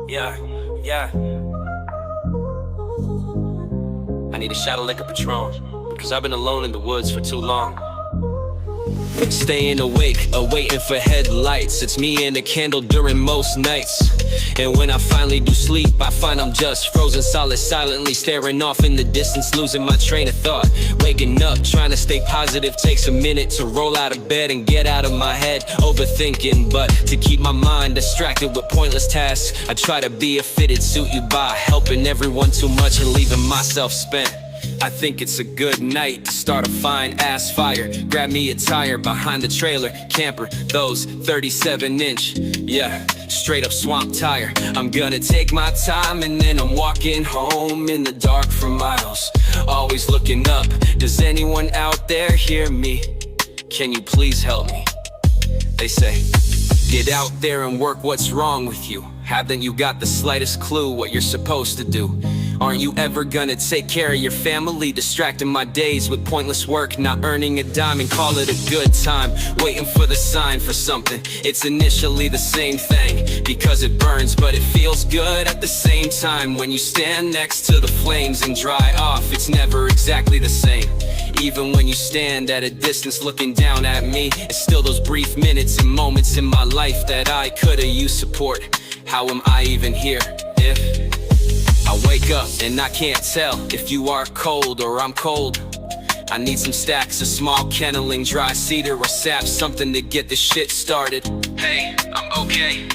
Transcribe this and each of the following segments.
Yeah, yeah. I need a shot of LiquorPatrón, cause I've been alone in the woods for too long. Staying awake, waiting for headlights. It's me and a candle during most nights. And when I finally do sleep, I find I'm just frozen solid, silently staring off in the distance, losing my train of thought. Waking up, trying to stay positive, takes a minute to roll out of bed and get out of my head. Overthinking, but to keep my mind distracted with pointless tasks, I try to be a fitted suit you buy, helping everyone too much and leaving myself spent. I think it's a good night to start a fine-ass fire. Grab me a tire behind the trailer, camper, those 37-inch, yeah, straight-up swamp tire. I'm gonna take my time and then I'm walking home in the dark for miles, always looking up. Does anyone out there hear me? Can you please help me? They say, get out there and work. What's wrong with you? Haven't you got the slightest clue what you're supposed to do? Aren't you ever gonna take care of your family? Distracting my days with pointless work, not earning a dime, and call it a good time. Waiting for the sign for something. It's initially the same thing, because it burns, but it feels good at the same time. When you stand next to the flames and dry off, it's never exactly the same. Even when you stand at a distance looking down at me, it's still those brief minutes and moments in my life that I could've used support. How am I even here if I wake up and I can't tell if you are cold or I'm cold? I need some stacks of small kenneling, dry cedar or sap, something to get the shit started. Hey, I'm okay.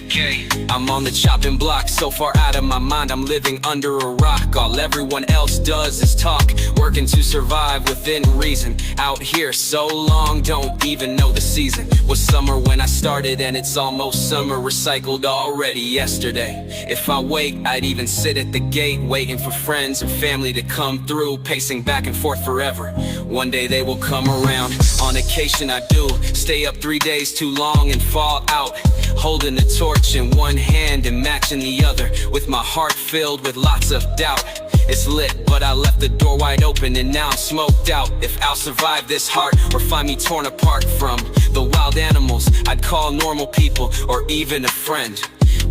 I'm on the chopping block, so far out of my mind I'm living under a rock. All everyone else does is talk, working to survive within reason. Out here so long, don't even know the season. Was summer when I started and it's almost summer, recycled already yesterday. If I wait, I'd even sit at the gate, waiting for friends and family to come through, pacing back and forth forever. One day they will come around. On occasion I do stay up 3 days too long and fall out, holding a torch in one hand and matching the other, with my heart filled with lots of doubt. It's lit, but I left the door wide open and now I'm smoked out. If I'll survive this heart or find me torn apart from the wild animals I'd call normal people or even a friend.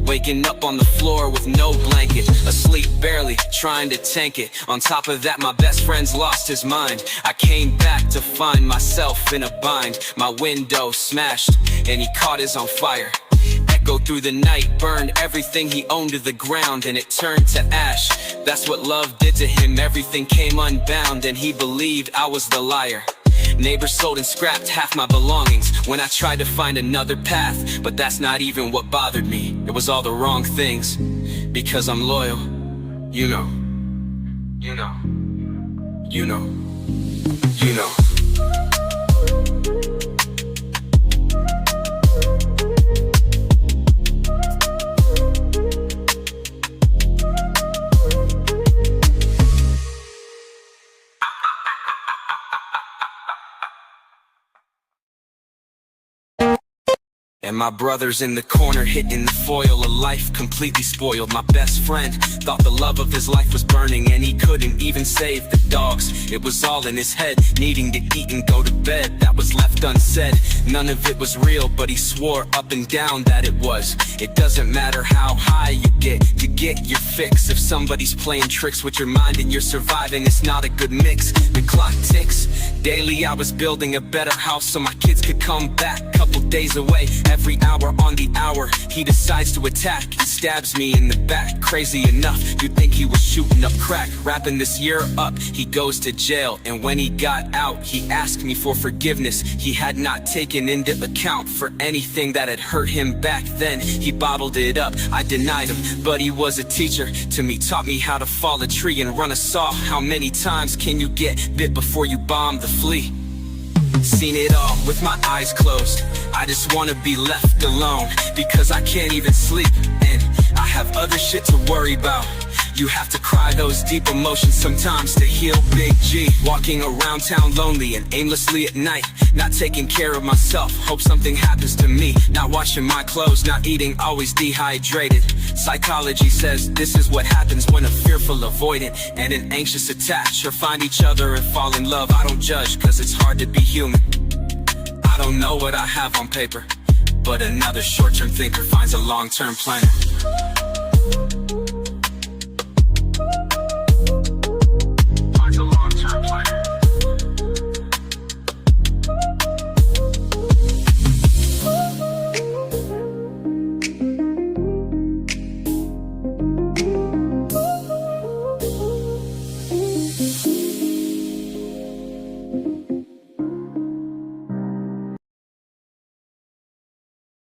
Waking up on the floor with no blanket, asleep barely, trying to tank it. On top of that, my best friend's lost his mind. I came back to find myself in a bind. My window smashed and he caught his on fire. Echo through the night, burned everything he owned to the ground, and it turned to ash. That's what love did to him. Everything came unbound and he believed I was the liar. Neighbors sold and scrapped half my belongings when I tried to find another path, but that's not even what bothered me. It was all the wrong things, because I'm loyal. You know. And my brother's in the corner, hitting the foil of life, completely spoiled. My best friend thought the love of his life was burning, and he couldn't even save the dogs. It was all in his head, needing to eat and go to bed. That was left unsaid. None of it was real, but he swore up and down that it was. It doesn't matter how high you get your fix. If somebody's playing tricks with your mind and you're surviving, it's not a good mix. The clock ticks. Daily I was building a better house so my kids could come back. Couple days away, every hour on the hour, he decides to attack. He stabs me in the back. Crazy enough, you'd think he was shooting up crack. Wrapping this year up, he goes to jail, and when he got out, he asked me for forgiveness. He had not taken into account for anything that had hurt him back then. He bottled it up, I denied him, but he was a teacher to me. Taught me how to fall a tree and run a saw. How many times can you get bit before you bomb the flea? Seen it all with my eyes closed. I just wanna be left alone, because I can't even sleep, and I have other shit to worry about. You have to cry those deep emotions sometimes to heal, Big G. Walking around town lonely and aimlessly at night, not taking care of myself, hope something happens to me. Not washing my clothes, not eating, always dehydrated. Psychology says this is what happens when a fearful avoidant and an anxious attach or find each other and fall in love. I don't judge, cause it's hard to be human. I don't know what I have on paper, but another short-term thinker finds a long-term planner. you.